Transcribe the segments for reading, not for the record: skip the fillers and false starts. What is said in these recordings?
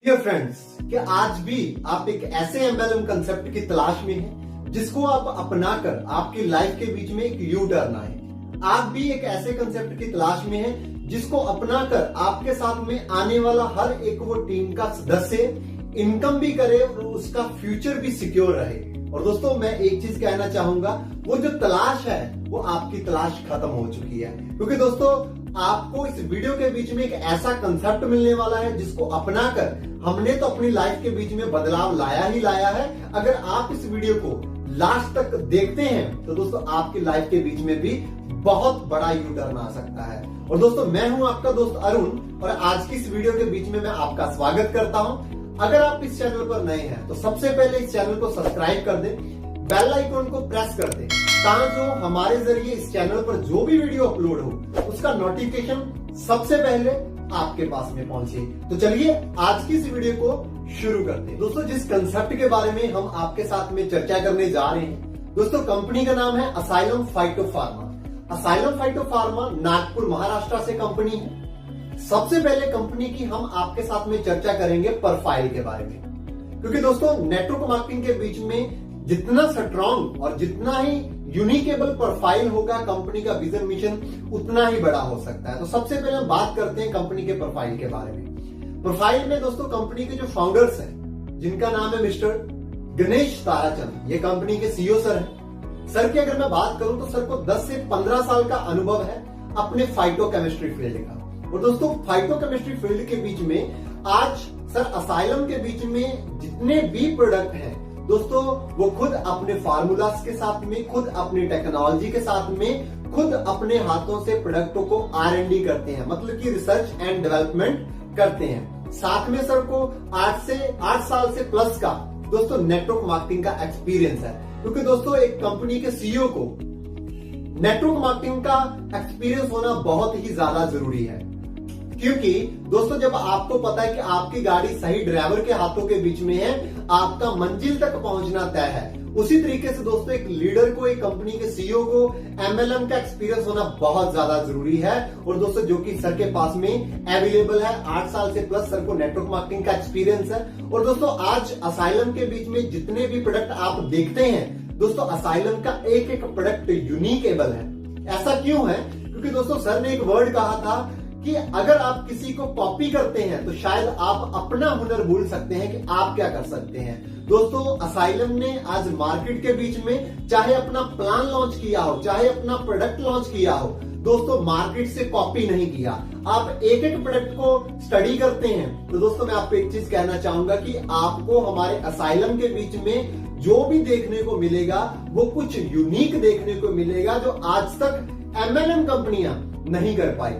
Dear friends, क्या आज भी आप एक ऐसे एमएलएम कंसेप्ट की तलाश में हैं जिसको आप अपनाकर आपकी लाइफ के बीच में एक यू टर्न आए? आप भी एक ऐसे कंसेप्ट की तलाश में हैं जिसको अपनाकर आपके साथ में आने वाला हर एक वो टीम का सदस्य इनकम भी करे और उसका फ्यूचर भी सिक्योर रहे। और दोस्तों, मैं एक चीज कहना चाहूंगा, वो जो तलाश है वो आपकी तलाश खत्म हो चुकी है, क्योंकि दोस्तों आपको इस वीडियो के बीच में एक ऐसा कंसेप्ट मिलने वाला है जिसको अपनाकर हमने तो अपनी लाइफ के बीच में बदलाव लाया ही लाया है। अगर आप इस वीडियो को लास्ट तक देखते हैं तो दोस्तों आपकी लाइफ के बीच में भी बहुत बड़ा यू टर्न आ सकता है। और दोस्तों, मैं हूं आपका दोस्त अरुण और आज की इस वीडियो के बीच में मैं आपका स्वागत करता हूं। अगर आप इस चैनल पर नए हैं तो सबसे पहले इस चैनल को सब्सक्राइब कर दें, बेल आइकन को प्रेस कर दें, ताकि जो हमारे जरिए इस चैनल पर जो भी वीडियो अपलोड हो उसका नोटिफिकेशन सबसे पहले आपके पास में पहुंचे। तो चलिए आज की इस वीडियो को शुरू करते हैं। दोस्तों, जिस कंसेप्ट के बारे में हम आपके साथ में चर्चा करने जा रहे हैं, दोस्तों कंपनी का नाम है असाइलम फाइटोफार्मा। असाइलम फाइटोफार्मा नागपुर महाराष्ट्र से कंपनी है। सबसे पहले कंपनी की हम आपके साथ में चर्चा करेंगे प्रोफाइल के बारे में, क्योंकि दोस्तों नेटवर्क मार्केटिंग के बीच में जितना स्ट्रॉन्ग और जितना ही यूनिकेबल प्रोफाइल होगा कंपनी का विजन मिशन उतना ही बड़ा हो सकता है। तो सबसे पहले हम बात करते हैं कंपनी के प्रोफाइल के बारे में। प्रोफाइल में दोस्तों कंपनी के जो फाउंडर्स हैं, जिनका नाम है मिस्टर गणेश ताराचंद, ये कंपनी के सीईओ सर हैं। सर की अगर मैं बात करूं तो सर को 10 से 15 साल का अनुभव है अपने फाइटोकेमिस्ट्री फील्ड का। और दोस्तों फाइटोकेमिस्ट्री फील्ड के बीच में आज सर असाइलम के बीच में जितने भी प्रोडक्ट हैं दोस्तों, वो खुद अपने फार्मूलास के साथ में, खुद अपनी टेक्नोलॉजी के साथ में, खुद अपने हाथों से प्रोडक्टों को R&D करते हैं, मतलब कि रिसर्च एंड डेवलपमेंट करते हैं। साथ में सर को 8 साल से प्लस का दोस्तों नेटवर्क मार्केटिंग का एक्सपीरियंस है, क्योंकि दोस्तों एक कंपनी के सीईओ को नेटवर्क मार्केटिंग का एक्सपीरियंस होना बहुत ही ज्यादा जरूरी है। क्योंकि दोस्तों जब आपको पता है कि आपकी गाड़ी सही ड्राइवर के हाथों के बीच में है, आपका मंजिल तक पहुंचना तय है। उसी तरीके से दोस्तों एक लीडर को, एक कंपनी के सीईओ को एमएलएम का एक्सपीरियंस होना बहुत ज्यादा जरूरी है। और दोस्तों जो कि सर के पास में अवेलेबल है, 8 साल से प्लस सर को नेटवर्क मार्केटिंग का एक्सपीरियंस है। और दोस्तों आज असाइलम के बीच में जितने भी प्रोडक्ट आप देखते हैं दोस्तों, असाइलम का एक एक प्रोडक्ट यूनिकेबल है। ऐसा क्यों है? क्योंकि दोस्तों सर ने एक वर्ड कहा था कि अगर आप किसी को कॉपी करते हैं तो शायद आप अपना हुनर भूल सकते हैं कि आप क्या कर सकते हैं। दोस्तों असाइलम ने आज मार्केट के बीच में चाहे अपना प्लान लॉन्च किया हो, चाहे अपना प्रोडक्ट लॉन्च किया हो, दोस्तों मार्केट से कॉपी नहीं किया। आप एक एक प्रोडक्ट को स्टडी करते हैं। तो दोस्तों मैं आपको एक चीज कहना चाहूंगा कि आपको हमारे असाइलम के बीच में जो भी देखने को मिलेगा वो कुछ यूनिक देखने को मिलेगा, जो आज तक एमएलएम कंपनियां नहीं कर पाई।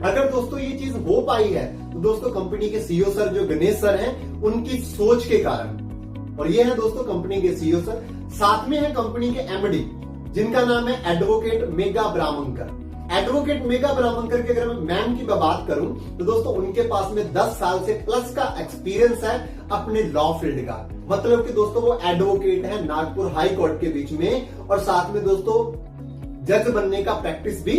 अगर दोस्तों ये चीज हो पाई है तो दोस्तों कंपनी के सीईओ सर जो गणेश सर हैं उनकी सोच के कारण। और ये है दोस्तों कंपनी के सीईओ सर। साथ में है कंपनी के एमडी, जिनका नाम है advocate mega Brahmankar. Advocate mega Brahmankar की अगर मैं मैम की बात करूं तो दोस्तों उनके पास में 10 साल से प्लस का एक्सपीरियंस है अपने लॉ फील्ड का। मतलब कि दोस्तों वो एडवोकेट है नागपुर हाई कोर्ट के बीच में, और साथ में दोस्तों जज बनने का प्रैक्टिस भी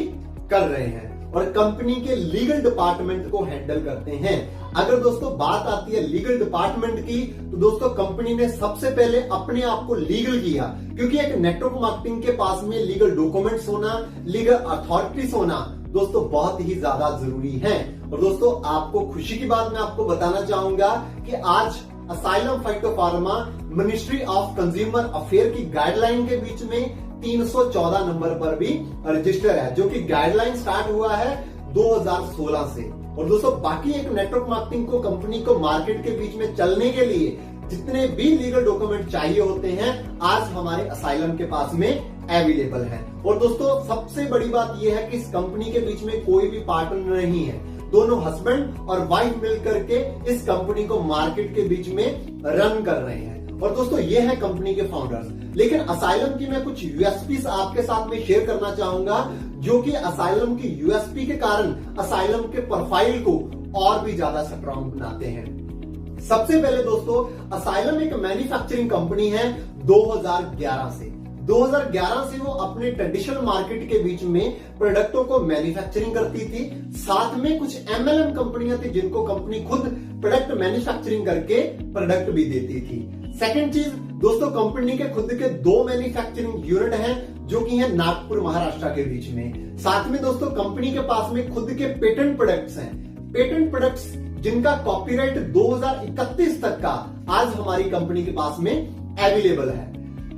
कर रहे हैं और कंपनी के लीगल डिपार्टमेंट को हैंडल करते हैं। अगर दोस्तों बात आती है लीगल डिपार्टमेंट की तो दोस्तों कंपनी ने सबसे पहले अपने आप को लीगल किया, क्योंकि एक नेटवर्क मार्केटिंग के पास में लीगल डॉक्यूमेंट्स होना, लीगल अथॉरिटीज होना दोस्तों बहुत ही ज्यादा जरूरी है। और दोस्तों आपको खुशी की बात मैं आपको बताना चाहूंगा कि आज asylum phytopharma ministry of consumer affair की गाइडलाइन के बीच में 314 नंबर पर भी रजिस्टर है, जो कि गाइडलाइन स्टार्ट हुआ है 2016 से। और दोस्तों बाकी एक नेटवर्क मार्केटिंग को, कंपनी को मार्केट के बीच में चलने के लिए जितने भी लीगल डॉक्यूमेंट चाहिए होते हैं आज हमारे असाइलम के पास में अवेलेबल है। और दोस्तों सबसे बड़ी बात यह है कि इस कंपनी के बीच में कोई भी पार्टनर नहीं है, दोनों हस्बैंड और वाइफ मिलकर के इस कंपनी को मार्केट के बीच में रन कर रहे हैं। और दोस्तों ये है कंपनी के फाउंडर्स। लेकिन असाइलम की मैं कुछ यूएसपी आपके साथ में शेयर करना चाहूंगा, जो कि असाइलम की यूएसपी के कारण असाइलम के प्रोफाइल को और भी ज्यादा स्ट्रॉन्ग बनाते हैं। सबसे पहले दोस्तों असाइलम एक मैन्युफैक्चरिंग कंपनी है 2011 से। 2011 से वो अपने ट्रेडिशनल मार्केट के बीच में प्रोडक्टों को मैन्युफैक्चरिंग करती थी। साथ में कुछ एमएलएम कंपनियां थी जिनको कंपनी खुद प्रोडक्ट मैन्युफैक्चरिंग करके प्रोडक्ट भी देती थी। सेकंड चीज दोस्तों, कंपनी के खुद के 2 मैन्युफैक्चरिंग यूनिट हैं जो कि है नागपुर महाराष्ट्र के बीच में। साथ में दोस्तों कंपनी के पास में खुद के पेटेंट प्रोडक्ट्स हैं, पेटेंट प्रोडक्ट्स जिनका कॉपीराइट 2031 तक का आज हमारी कंपनी के पास में अवेलेबल है।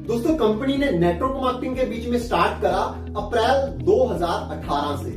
दोस्तों कंपनी ने नेटवर्क मार्केटिंग के बीच में स्टार्ट करा अप्रैल 2018 से।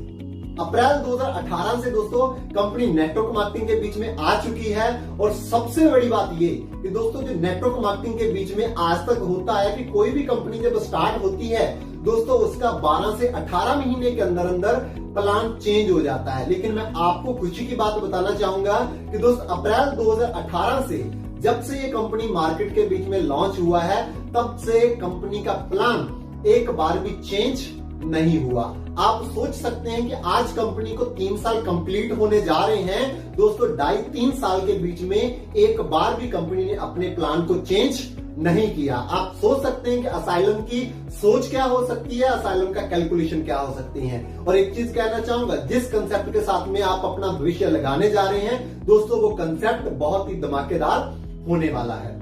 अप्रैल 2018 से दोस्तों कंपनी नेटवर्क मार्केटिंग के बीच में आ चुकी है। और सबसे बड़ी बात ये कि दोस्तों जो नेटवर्क मार्केटिंग के बीच में आज तक होता है कि कोई भी कंपनी जब स्टार्ट होती है दोस्तों उसका 12 से 18 महीने के अंदर अंदर प्लान चेंज हो जाता है। लेकिन मैं आपको खुशी की बात बताना चाहूंगा कि दोस्तों अप्रैल 2018 से जब से ये कंपनी मार्केट के बीच में लॉन्च हुआ है तब से कंपनी का प्लान एक बार भी चेंज नहीं हुआ। आप सोच सकते हैं कि आज कंपनी को 3 साल कंप्लीट होने जा रहे हैं दोस्तों। 2.5-3 साल के बीच में एक बार भी कंपनी ने अपने प्लान को चेंज नहीं किया। आप सोच सकते हैं कि असाइलम की सोच क्या हो सकती है, असाइलम का कैलकुलेशन क्या हो सकती है। और एक चीज कहना चाहूंगा, जिस कंसेप्ट के साथ में आप अपना भविष्य लगाने जा रहे हैं दोस्तों वो कंसेप्ट बहुत ही धमाकेदार होने वाला है।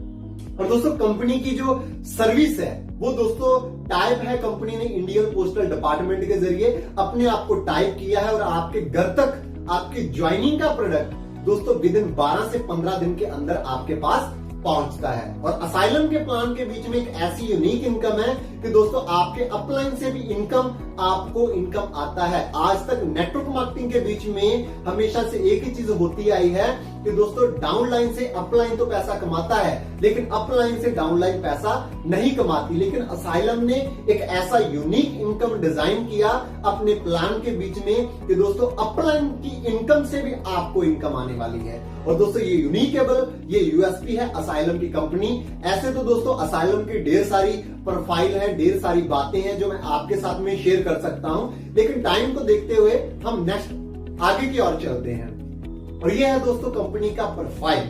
और दोस्तों कंपनी की जो सर्विस है वो दोस्तों टाइप है, कंपनी ने इंडियन पोस्टल डिपार्टमेंट के जरिए अपने आप को टाइप किया है और आपके घर तक आपकी ज्वाइनिंग का प्रोडक्ट दोस्तों विद इन 12 से 15 दिन के अंदर आपके पास पहुंचता है। और असाइलम के प्लान के बीच में एक ऐसी यूनिक इनकम है कि दोस्तों आपके अपलाइन से भी आपको इनकम आता है। आज तक नेटवर्क मार्केटिंग के बीच में हमेशा से एक ही चीज होती आई है कि दोस्तों डाउनलाइन से अपलाइन तो पैसा कमाता है लेकिन अपलाइन से डाउनलाइन पैसा नहीं कमाती। लेकिन असाइलम ने एक ऐसा यूनिक इनकम डिजाइन किया अपने प्लान के बीच में कि दोस्तों अपलाइन की इनकम से भी आपको इनकम आने वाली है। और दोस्तों ये यूनिकेबल, ये यूएसपी है असाइलम की कंपनी। ऐसे तो दोस्तों असाइलम की ढेर सारी प्रोफाइल है, ढेर सारी बातें हैं जो मैं आपके साथ में शेयर कर सकता हूं, लेकिन टाइम को देखते हुए हम नेक्स्ट आगे की ओर चलते हैं। और ये है दोस्तों कंपनी का प्रोफाइल,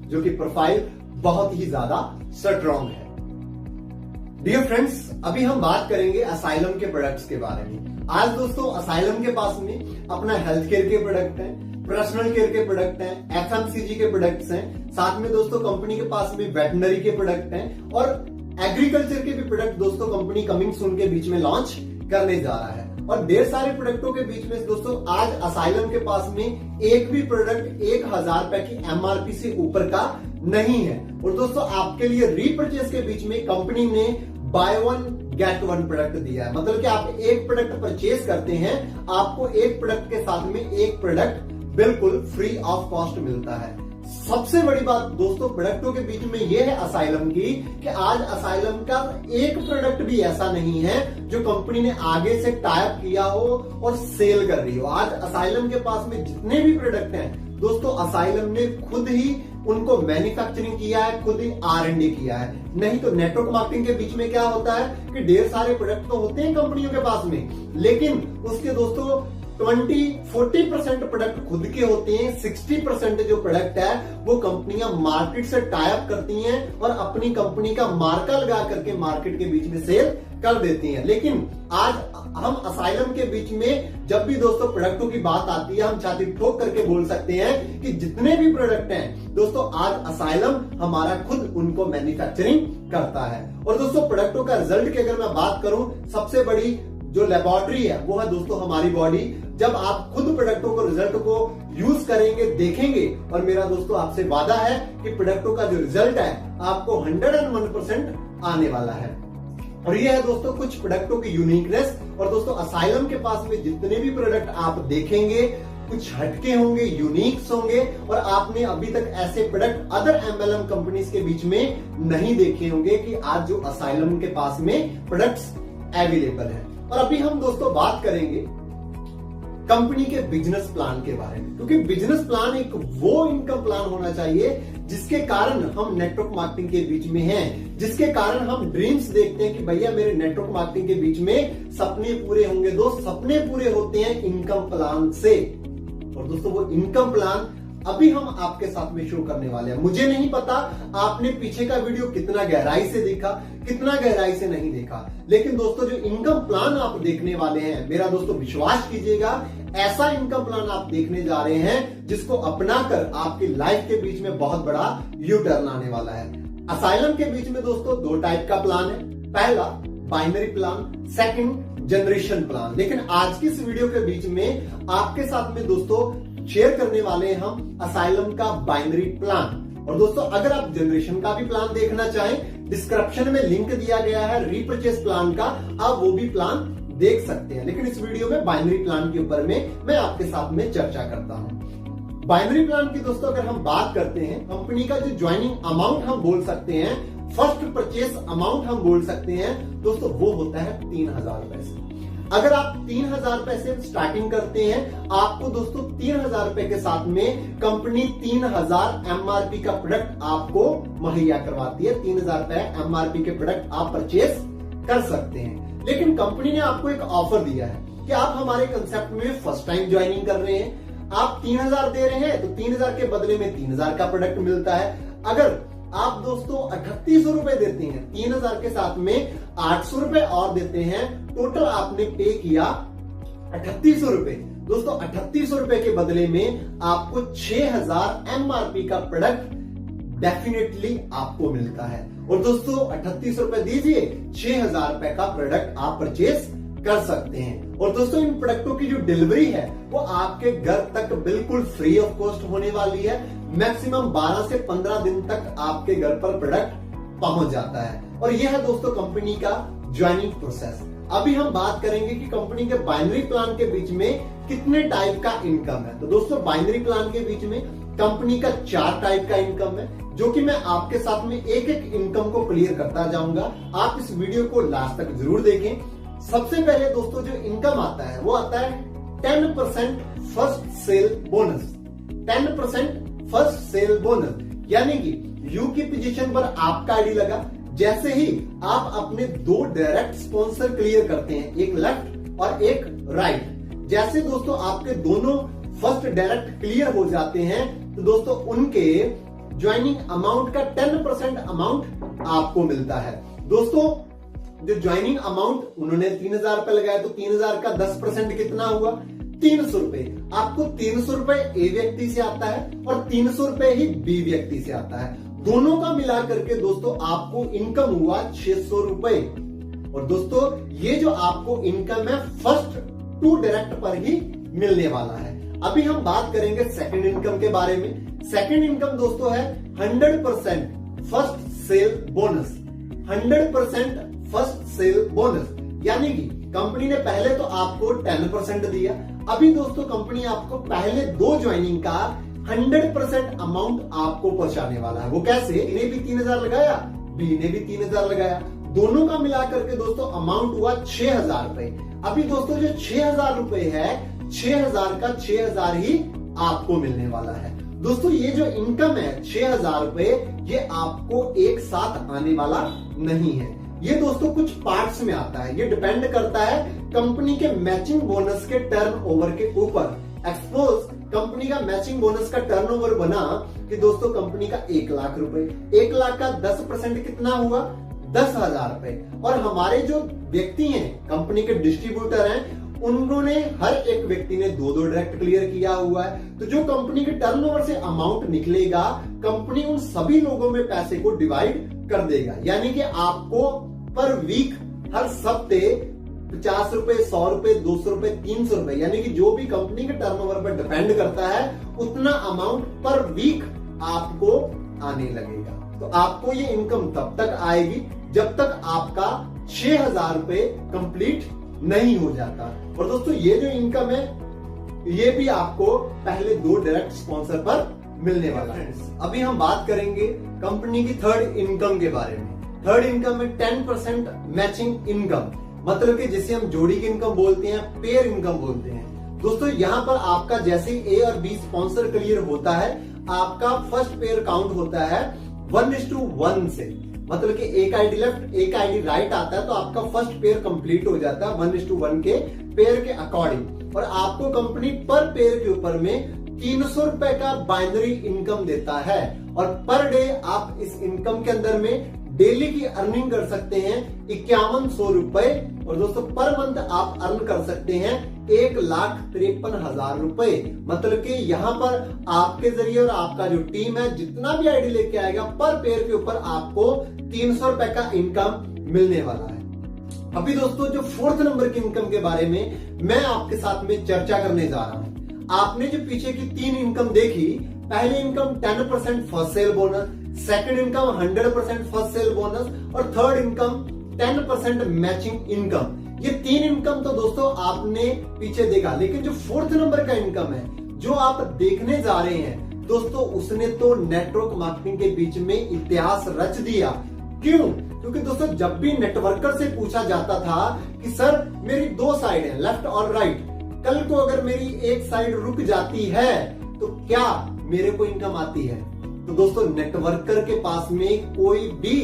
जो कि प्रोफाइल बहुत ही ज्यादा स्ट्रॉन्ग है। डियर फ्रेंड्स, अभी हम बात करेंगे असाइलम के प्रोडक्ट्स के बारे में। आज दोस्तों असाइलम के पास में अपना हेल्थ केयर के प्रोडक्ट हैं, पर्सनल केयर के प्रोडक्ट हैं, एफएमसीजी के प्रोडक्ट्स हैं। साथ में दोस्तों कंपनी के पास में वेटनरी के प्रोडक्ट हैं और एग्रीकल्चर के भी प्रोडक्ट दोस्तों कंपनी कमिंग सून के बीच में लॉन्च करने जा रहा है। और ढेर सारे प्रोडक्टों के बीच में दोस्तों आज असाइलम के पास में एक भी प्रोडक्ट 1000 रुपए की एमआरपी से ऊपर का नहीं है। और दोस्तों आपके लिए रीपर्चेस के बीच में कंपनी ने बाय 1 गेट 1 प्रोडक्ट दिया है। मतलब कि आप एक प्रोडक्ट परचेज करते हैं, आपको एक प्रोडक्ट के साथ में एक प्रोडक्ट बिल्कुल फ्री ऑफ कॉस्ट मिलता है। सबसे बड़ी बात दोस्तों प्रोडक्टों के बीच में यह है असाइलम की कि आज असाइलम का एक प्रोडक्ट भी ऐसा नहीं है जो कंपनी ने आगे से टाइप किया हो और सेल कर रही हो। आज असाइलम के पास में जितने भी प्रोडक्ट हैं दोस्तों असाइलम ने खुद ही उनको मैन्युफैक्चरिंग किया है, खुद ही R&D किया है। नहीं तो नेटवर्क मार्केटिंग के बीच में क्या होता है कि ढेर सारे प्रोडक्ट तो होते हैं कंपनियों के पास में, लेकिन उसके दोस्तों 20-40% प्रोडक्ट खुद के होते हैं, 60% जो प्रोडक्ट है वो कंपनियां मार्केट से टाई अप करती हैं और अपनी कंपनी का मार्का लगा करके मार्केट के बीच में सेल कर देती हैं। लेकिन आज हम असाइलम के बीच में जब भी दोस्तों प्रोडक्टों की बात आती है हम छाती ठोक करके बोल सकते हैं कि जितने भी प्रोडक्ट हैं दोस्तों आज असाइलम हमारा खुद उनको मैन्युफैक्चरिंग करता है। और दोस्तों प्रोडक्टों का रिजल्ट की अगर मैं बात करूं, सबसे बड़ी जो लेबोरेटरी है वो है दोस्तों हमारी बॉडी। जब आप खुद प्रोडक्टों को रिजल्ट को यूज करेंगे, देखेंगे, और मेरा दोस्तों आपसे वादा है कि प्रोडक्टों का जो रिजल्ट है आपको 101% आने वाला है। और ये है दोस्तों कुछ प्रोडक्टों की यूनिकनेस। और दोस्तों असाइलम के पास में जितने भी प्रोडक्ट आप देखेंगे कुछ हटके होंगे, यूनिक्स होंगे, और आपने अभी तक ऐसे प्रोडक्ट अदर एमएलएम कंपनीज के बीच में नहीं देखे होंगे कि आज जो असाइलम के पास में प्रोडक्ट्स अवेलेबल है। और अभी हम दोस्तों बात करेंगे कंपनी के बिजनेस प्लान के बारे में, क्योंकि बिजनेस प्लान एक वो इनकम प्लान होना चाहिए जिसके कारण हम नेटवर्क मार्केटिंग के बीच में हैं, जिसके कारण हम ड्रीम्स देखते हैं कि भैया मेरे नेटवर्क मार्केटिंग के बीच में सपने पूरे होंगे। दोस्त सपने पूरे होते हैं इनकम प्लान से। और दोस्तों वो इनकम प्लान अभी हम आपके साथ में शो करने वाले हैं। मुझे नहीं पता आपने पीछे का वीडियो कितना गहराई से देखा, कितना गहराई से नहीं देखा, लेकिन दोस्तों जो इनकम प्लान आप देखने वाले हैं, मेरा दोस्तों विश्वास कीजिएगा, ऐसा इनकम प्लान आप देखने जा रहे हैं जिसको अपनाकर आपकी लाइफ के बीच में बहुत बड़ा यू टर्न आने वाला है। असाइलम के बीच में दोस्तों दो टाइप का प्लान है, पहला binary plan, second generation plan. लेकिन आज की इस वीडियो के बीच में आपके साथ में दोस्तों शेयर करने वाले हैं हम असाइलम का बाइनरी प्लान। और दोस्तों अगर आप जनरेशन का भी प्लान देखना चाहें, डिस्क्रिप्शन में लिंक दिया गया है रीपरचेस प्लान का, आप वो भी प्लान देख सकते हैं। लेकिन इस वीडियो में बाइनरी प्लान के ऊपर में मैं आपके साथ में चर्चा करता हूं। बाइनरी प्लान की दोस्तों अगर हम बात करते हैं, कंपनी का जो ज्वाइनिंग अमाउंट हम बोल सकते हैं, फर्स्ट परचेस अमाउंट हम बोल सकते हैं दोस्तों, वो होता है 3000 पैसे। अगर आप 3000 पैसे स्टार्टिंग करते हैं, आपको दोस्तों 3000 रुपए के साथ में कंपनी 3000 एमआरपी का प्रोडक्ट आपको मुहैया करवाती है। 3000 रुपए एमआरपी के प्रोडक्ट आप परचेस कर सकते हैं। लेकिन कंपनी ने आपको एक ऑफर दिया है कि आप हमारे कंसेप्ट में फर्स्ट टाइम ज्वाइनिंग कर रहे हैं, आप 3000 दे रहे हैं तो 3000 के बदले में 3000 का प्रोडक्ट मिलता है। अगर आप दोस्तों 3800 रुपए देते हैं, 3000 के साथ में 800 रुपए और देते हैं, टोटल आपने पे किया 3800 रुपए। दोस्तों 3800 रुपए के बदले में आपको 6000 एमआरपी का प्रोडक्ट डेफिनेटली आपको मिलता है। और दोस्तों 3800 रुपए दीजिए, 6000 रुपए का प्रोडक्ट आप परचेस कर सकते हैं। और दोस्तों इन प्रोडक्टों की जो डिलीवरी है वो आपके घर तक बिल्कुल फ्री ऑफ कॉस्ट होने वाली है। मैक्सिमम 12 से 15 दिन तक आपके घर पर प्रोडक्ट पहुंच जाता है। और यह है दोस्तों कंपनी का ज्वाइनिंग प्रोसेस। अभी हम बात करेंगे कि कंपनी के बाइनरी प्लान के बीच में कितने टाइप का इनकम है। तो दोस्तों बाइनरी प्लान के बीच में कंपनी का 4 टाइप का इनकम है, जो कि मैं आपके साथ में एक एक इनकम को क्लियर करता जाऊंगा। आप इस वीडियो को लास्ट तक जरूर देखें। सबसे पहले दोस्तों जो इनकम आता है वो आता है 10% first cell bonus. 10% first cell bonus यानी कि यू की पोजीशन पर आपका आईडी लगा, जैसे ही आप अपने 2 डायरेक्ट स्पॉन्सर क्लियर करते हैं, एक लेफ्ट और एक राइट, जैसे दोस्तों आपके दोनों फर्स्ट डायरेक्ट क्लियर हो जाते हैं तो दोस्तों उनके ज्वाइनिंग अमाउंट का 10% अमाउंट आपको मिलता है। दोस्तों जो ज्वाइनिंग अमाउंट उन्होंने 3000 रुपए लगाया तो 3000 का 10% कितना हुआ, 300 रुपए। आपको 300 रुपए ए व्यक्ति से आता है और 300 रुपए ही बी व्यक्ति से आता है। दोनों का मिला करके दोस्तों आपको इनकम हुआ 600 रुपए। और दोस्तों ये जो आपको इनकम है फर्स्ट 2 डायरेक्ट पर ही मिलने वाला है। अभी हम बात करेंगे सेकंड इनकम के बारे में। सेकंड इनकम दोस्तों है 100% first cell bonus. 100% first cell bonus यानी कि कंपनी ने पहले तो आपको 10% दिया, अभी दोस्तों कंपनी आपको पहले 2 ज्वाइनिंग का 100% अमाउंट आपको पहुंचाने वाला है। वो कैसे? इन्हें भी 3000 लगाया, बी ने भी 3000 लगाया, दोनों का मिलाकर के दोस्तों अमाउंट हुआ 6000 रुपए। अभी दोस्तों जो 6000 रुपए है, 6000 का 6000 ही आपको मिलने वाला है। दोस्तों ये जो इनकम है 6000 रुपए, ये आपको एक साथ आने वाला नहीं है। ये दोस्तों कुछ पार्ट्स में आता है। ये डिपेंड करता है कंपनी के मैचिंग बोनस के टर्नओवर के ऊपर। एक्सपोज कंपनी का मैचिंग बोनस का टर्नओवर बना कि दोस्तों कंपनी का 1 लाख रुपए, 1 लाख का 10% कितना हुआ, 10,000 रुपए। और हमारे जो व्यक्ति हैं, कंपनी के डिस्ट्रीब्यूटर हैं, उन्होंने हर एक व्यक्ति ने 2 डायरेक्ट क्लियर किया हुआ है। तो जो कंपनी के टर्नओवर से अमाउंट निकलेगा, कंपनी उन सभी लोगों में पैसे को डिवाइड कर देगा। यानी कि आपको पर वीक हर हफ्ते 50 रुपए, 100 रुपए, 200 रुपए, 300 रुपए, यानी कि जो भी कंपनी के टर्नओवर पर डिपेंड करता है उतना अमाउंट पर वीक आपको आने लगेगा। तो आपको ये इनकम तब तक आएगी जब तक आपका 6000 रुपए कंप्लीट नहीं हो जाता। और दोस्तों ये जो इनकम है ये भी आपको पहले 2 डायरेक्ट स्पॉन्सर पर मिलने वाला है। अभी हम बात करेंगे कंपनी की थर्ड इनकम के बारे में। थर्ड इनकम में 10% मैचिंग इनकम, मतलब कि जिसे हम जोड़ी की इनकम बोलते हैं, पेयर इनकम बोलते हैं। दोस्तों यहाँ पर आपका जैसे ए और बी स्पॉन्सर क्लियर होता है, आपका फर्स्ट पेयर काउंट होता है 1:1 से। मतलब कि एक आईडी लेफ्ट एक आईडी राइट आता है तो आपका फर्स्ट पेयर कंप्लीट हो जाता है 1:1 के पेयर के अकॉर्डिंग। और आपको कंपनी पर पेयर के ऊपर में 300 रुपए का बाइनरी इनकम देता है और पर डे आप इस इनकम के अंदर में डेली की अर्निंग कर सकते हैं 5100 रुपए और दोस्तों पर मंथ आप अर्न कर सकते हैं 1,53,000 रुपए। मतलब कि यहाँ पर आपके जरिए और आपका जो टीम है जितना भी आईडी लेके आएगा पर पेयर के ऊपर आपको 300 रुपए का इनकम मिलने वाला है। अभी दोस्तों जो 4th नंबर की इनकम के बारे में मैं आपके साथ में चर्चा करने जा रहा हूं। आपने जो पीछे की 3 इनकम देखी, पहली income 10% first cell bonus, second income 100% first cell bonus और थर्ड इनकम 10% मैचिंग इनकम। ये 3 इनकम तो दोस्तों आपने पीछे देखा, लेकिन जो 4th नंबर का इनकम है जो आप देखने जा रहे हैं दोस्तों, उसने तो नेटवर्क मार्केटिंग के बीच में इतिहास रच दिया। क्यों? क्योंकि दोस्तों जब भी नेटवर्कर से पूछा जाता था कि सर मेरी 2 साइड है, लेफ्ट और राइट, कल को अगर मेरी एक साइड रुक जाती है तो क्या मेरे को इनकम आती है? तो दोस्तों नेटवर्कर के पास में कोई भी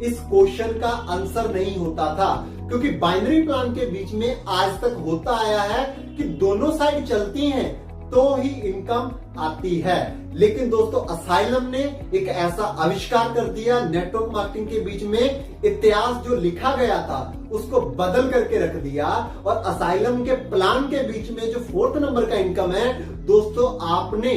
इस क्वेश्चन का आंसर नहीं होता था, क्योंकि बाइनरी प्लान के बीच में आज तक होता आया है कि दोनों साइड चलती हैं तो ही इनकम आती है। लेकिन दोस्तों असाइलम ने एक ऐसा आविष्कार कर दिया, नेटवर्क मार्केटिंग के बीच में इतिहास जो लिखा गया था उसको बदल करके रख दिया और असाइलम के प्लान के बीच में जो 4th नंबर का इनकम है दोस्तों, आपने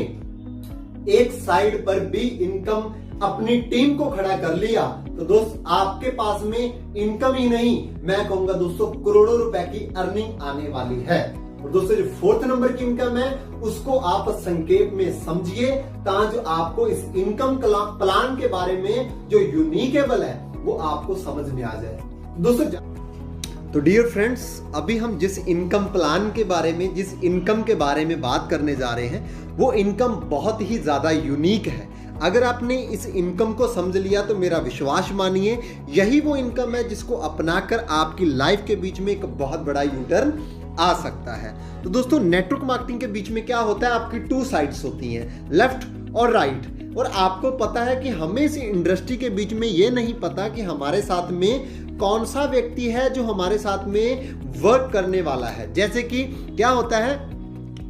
एक साइड पर भी इनकम अपनी टीम को खड़ा कर लिया तो दोस्त आपके पास में इनकम ही नहीं, मैं कहूंगा दोस्तों करोड़ों रुपए की अर्निंग आने वाली है। और दोस्तों जो 4th नंबर की इनकम है उसको आप संक्षेप में समझिए ताकि आपको इस इनकम प्लान के बारे में जो यूनिकेबल है वो आपको समझ में आ जाए। दोस्तों तो डियर फ्रेंड्स, अभी हम जिस इनकम प्लान के बारे में, जिस इनकम के बारे में बात करने जा रहे हैं वो इनकम बहुत ही ज्यादा यूनिक है। अगर आपने इस इनकम को समझ लिया तो मेरा विश्वास मानिए यही वो इनकम है जिसको अपनाकर आपकी लाइफ के बीच में एक बहुत बड़ा यूटर्न आ सकता है। तो दोस्तों नेटवर्क मार्केटिंग के बीच में क्या होता है, आपकी 2 साइड्स होती हैं, लेफ्ट और राइट। और आपको पता है कि हमें इस इंडस्ट्री के बीच में ये नहीं पता कि हमारे साथ में कौन सा व्यक्ति है जो हमारे साथ में वर्क करने वाला है। जैसे कि क्या होता है,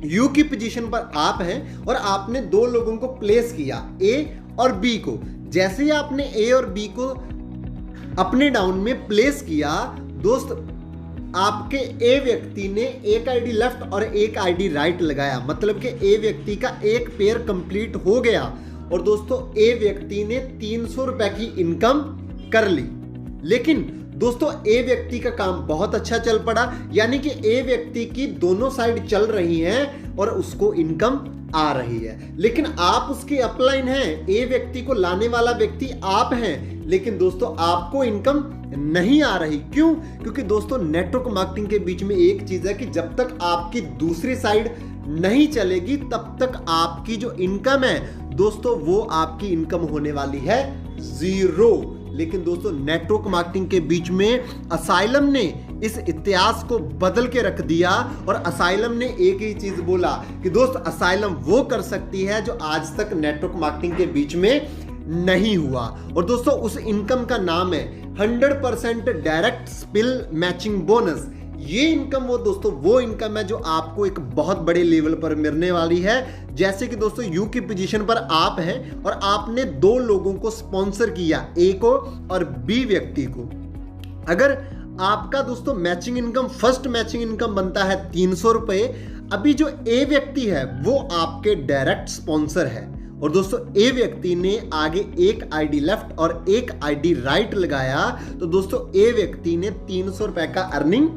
यू की पोजीशन पर आप हैं और आपने 2 लोगों को प्लेस किया, ए और बी को। जैसे ही आपने ए और बी को अपने डाउन में प्लेस किया दोस्त, आपके ए व्यक्ति ने एक आईडी लेफ्ट और एक आईडी राइट लगाया, मतलब कि ए व्यक्ति का एक पेयर कंप्लीट हो गया और दोस्तों ए व्यक्ति ने 300 रुपए की इनकम कर ली। लेकिन दोस्तों ए व्यक्ति का काम बहुत अच्छा चल पड़ा, यानी कि ए व्यक्ति की दोनों साइड चल रही हैं और उसको इनकम आ रही है। लेकिन आप उसके अपलाइन हैं, ए व्यक्ति को लाने वाला व्यक्ति आप हैं, लेकिन दोस्तों आपको इनकम नहीं आ रही। क्यों? क्योंकि दोस्तों नेटवर्क मार्केटिंग के बीच में एक चीज है कि जब तक आपकी दूसरी साइड नहीं चलेगी तब तक आपकी जो इनकम है दोस्तों वो आपकी इनकम होने वाली है 0। लेकिन दोस्तों नेटवर्क मार्केटिंग के बीच में असाइलम ने इस इतिहास को बदल के रख दिया और असाइलम ने एक ही चीज बोला कि दोस्त असाइलम वो कर सकती है जो आज तक नेटवर्क मार्केटिंग के बीच में नहीं हुआ। और दोस्तों उस इनकम का नाम है 100% डायरेक्ट स्पिल मैचिंग बोनस। ये इनकम वो इनकम है जो आपको एक बहुत बड़े लेवल पर मिलने वाली है। जैसे कि दोस्तों यू की पोजीशन पर आप हैं और आपने 2 लोगों को स्पॉन्सर किया, ए को और बी व्यक्ति को। अगर आपका दोस्तों matching income, first matching income बनता है 300 रुपए, अभी जो ए व्यक्ति है वो आपके डायरेक्ट स्पॉन्सर है और दोस्तों ए व्यक्ति ने आगे एक आईडी लेफ्ट और एक आईडी राइट लगाया तो दोस्तों ए व्यक्ति ने 300 रुपए का अर्निंग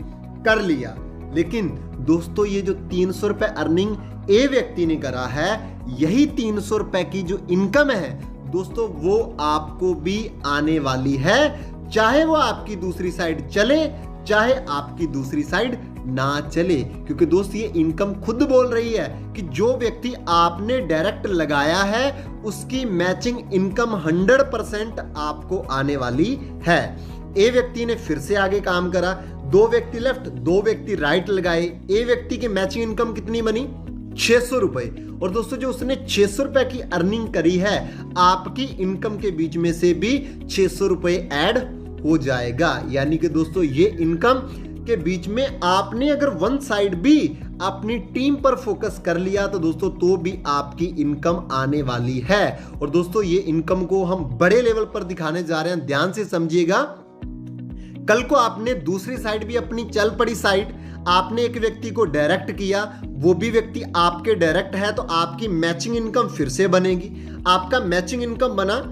कर लिया। लेकिन दोस्तों ये जो 300 रुपए अर्निंग ए व्यक्ति ने करा है, यही 300 रुपए की जो इनकम है दोस्तों वो आपको भी आने वाली है, चाहे वो आपकी दूसरी साइड चले चाहे आपकी दूसरी साइड ना चले। क्योंकि दोस्त ये इनकम खुद बोल रही है कि जो व्यक्ति आपने डायरेक्ट लगाया है उसकी मैचिंग इनकम 100% आपको आने वाली है। ए व्यक्ति ने फिर से आगे काम करा, 2 व्यक्ति लेफ्ट 2 व्यक्ति राइट लगाए, ए व्यक्ति की मैचिंग इनकम कितनी बनी 600 रुपए। और दोस्तों जो उसने 600 रुपए की अर्निंग करी है, आपकी इनकम के बीच में से भी 600 रुपए ऐड हो जाएगा। यानी कि दोस्तों ये इनकम के बीच में आपने अगर वन साइड भी अपनी टीम पर फोकस कर लिया तो दोस्तों तो भी आपकी इनकम आने वाली है। और दोस्तों ये इनकम को हम बड़े लेवल पर दिखाने जा रहे हैं, ध्यान से समझिएगा। कल को आपने दूसरी साइड भी अपनी चल पड़ी साइड, आपने एक व्यक्ति को डायरेक्ट किया, वो भी व्यक्ति आपके डायरेक्ट है, तो आपकी मैचिंग इनकम फिर से बनेगी। आपका मैचिंग इनकम बना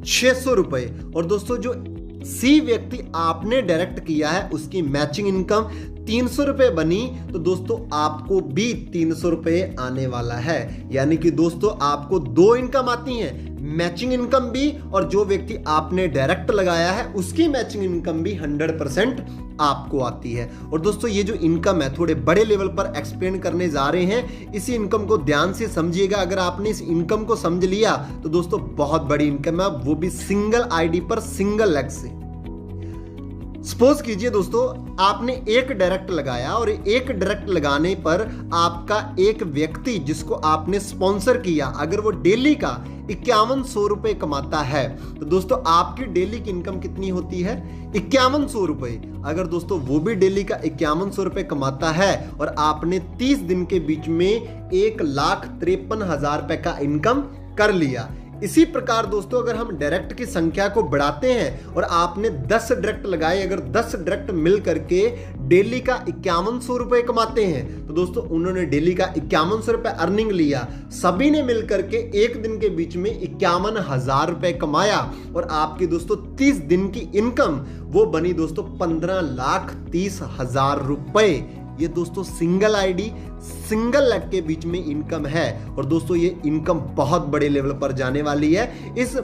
600 रुपए, और दोस्तों जो सी व्यक्ति आपने डायरेक्ट किया है उसकी मैचिंग इनकम 300 रुपए बनी, तो दोस्तों आपको भी 300 रुपए आने वाला है। यानी कि दोस्तों आपको दो इनकम आती हैं, मैचिंग इनकम भी, और जो व्यक्ति आपने डायरेक्ट लगाया है उसकी मैचिंग इनकम भी 100% आपको आती है। और दोस्तों ये जो इनकम है थोड़े बड़े लेवल पर एक्सप्लेन करने जा रहे हैं, इसी इनकम को ध्यान से समझिएगा। अगर आपने इस इनकम को समझ लिया तो दोस्तों बहुत बड़ी इनकम है, वो भी सिंगल आईडी पर सिंगल लेग से। सपोज कीजिए दोस्तों आपने एक डायरेक्ट लगाया, और एक डायरेक्ट लगाने पर आपका एक व्यक्ति जिसको आपने स्पॉन्सर किया, अगर वो डेली का 5100 रुपए कमाता है, तो दोस्तों आपकी डेली की इनकम कितनी होती है? 5100 रुपए। अगर दोस्तों वो भी डेली का 5100 रुपए कमाता है और आपने 30 दिन के बीच में 1,53,000 रुपए का इनकम कर लिया। इसी प्रकार दोस्तों अगर हम डायरेक्ट की संख्या को बढ़ाते हैं और आपने 10 डायरेक्ट लगाए, अगर 10 डायरेक्ट मिल करके डेली का 5100 रुपए कमाते हैं, तो दोस्तों उन्होंने डेली का 5100 रुपए अर्निंग लिया, सभी ने मिल करके एक दिन के बीच में 51,000 रुपए कमाया, और आपकी दोस्तों 30 दिन की इनकम वो बनी दोस्तों 15,30,000 रुपए। ये दोस्तों सिंगल आईडी सिंगल लेग के बीच में इनकम है, और दोस्तों ये इनकम बहुत बड़े लेवल पर जाने वाली है। इस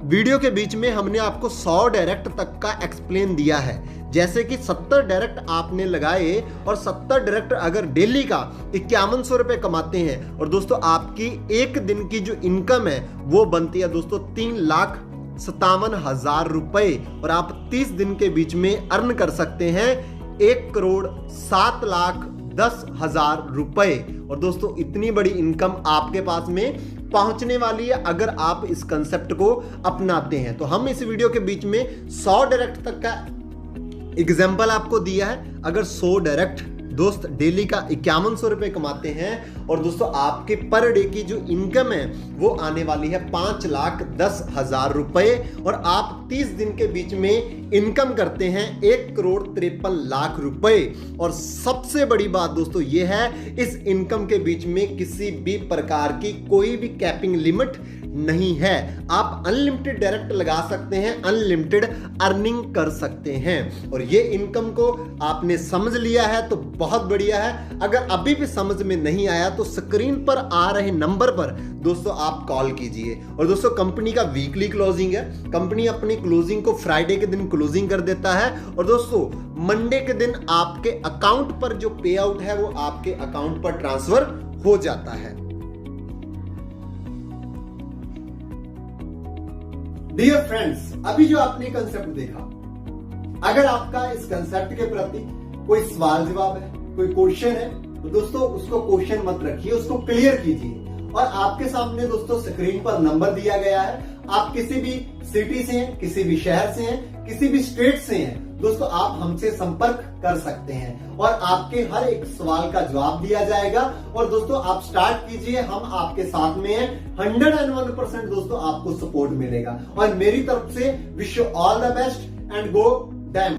वीडियो के बीच में हमने आपको 100 डायरेक्ट तक का एक्सप्लेन दिया है, जैसे कि 70 डायरेक्ट आपने लगाए और 70 डायरेक्ट अगर डेली का 5100 रुपए कमाते हैं, और दोस्तों आपकी एक दिन की जो इनकम है वो बनती है दोस्तों 3,57,000 रुपए, और आप 30 दिन के बीच में अर्न कर सकते हैं 1,07,10,000 रुपए। और दोस्तों इतनी बड़ी इनकम आपके पास में पहुंचने वाली है अगर आप इस कंसेप्ट को अपनाते हैं। तो हम इस वीडियो के बीच में 100 डायरेक्ट तक का एग्जाम्पल आपको दिया है। अगर 100 डायरेक्ट दोस्त डेली का 5100 रुपए कमाते हैं, और दोस्तों आपके पर डे की जो इनकम है वो आने वाली है 5,10,000 रुपए, और आप 30 दिन के बीच में इनकम करते हैं 1,53,00,000 रुपए। और सबसे बड़ी बात दोस्तों ये है, इस इनकम के बीच में किसी भी प्रकार की कोई भी कैपिंग लिमिट नहीं है। आप अनलिमिटेड डायरेक्ट लगा सकते हैं, अनलिमिटेड अर्निंग कर सकते हैं। और ये इनकम को आपने समझ लिया है तो बहुत बढ़िया है। अगर अभी भी समझ में नहीं आया तो स्क्रीन पर आ रहे नंबर पर दोस्तों आप कॉल कीजिए। और दोस्तों कंपनी का वीकली क्लोजिंग है, कंपनी अपनी क्लोजिंग को फ्राइडे के दिन क्लोजिंग कर देता है, और दोस्तों मंडे के दिन आपके अकाउंट पर जो पे आउट है वो आपके अकाउंट पर ट्रांसफर हो जाता है। डियर फ्रेंड्स, अभी जो आपने कंसेप्ट देखा, अगर आपका इस कंसेप्ट के प्रति कोई सवाल जवाब है, कोई क्वेश्चन है, तो दोस्तों उसको क्वेश्चन मत रखिए, उसको क्लियर कीजिए। और आपके सामने दोस्तों स्क्रीन पर नंबर दिया गया है, आप किसी भी सिटी से हैं, किसी भी शहर से हैं, किसी भी स्टेट से हैं, दोस्तों आप हमसे संपर्क कर सकते हैं और आपके हर एक सवाल का जवाब दिया जाएगा। और दोस्तों आप स्टार्ट कीजिए, हम आपके साथ में हैं, 101% दोस्तों आपको सपोर्ट मिलेगा। और मेरी तरफ से wish you all the best and go dam.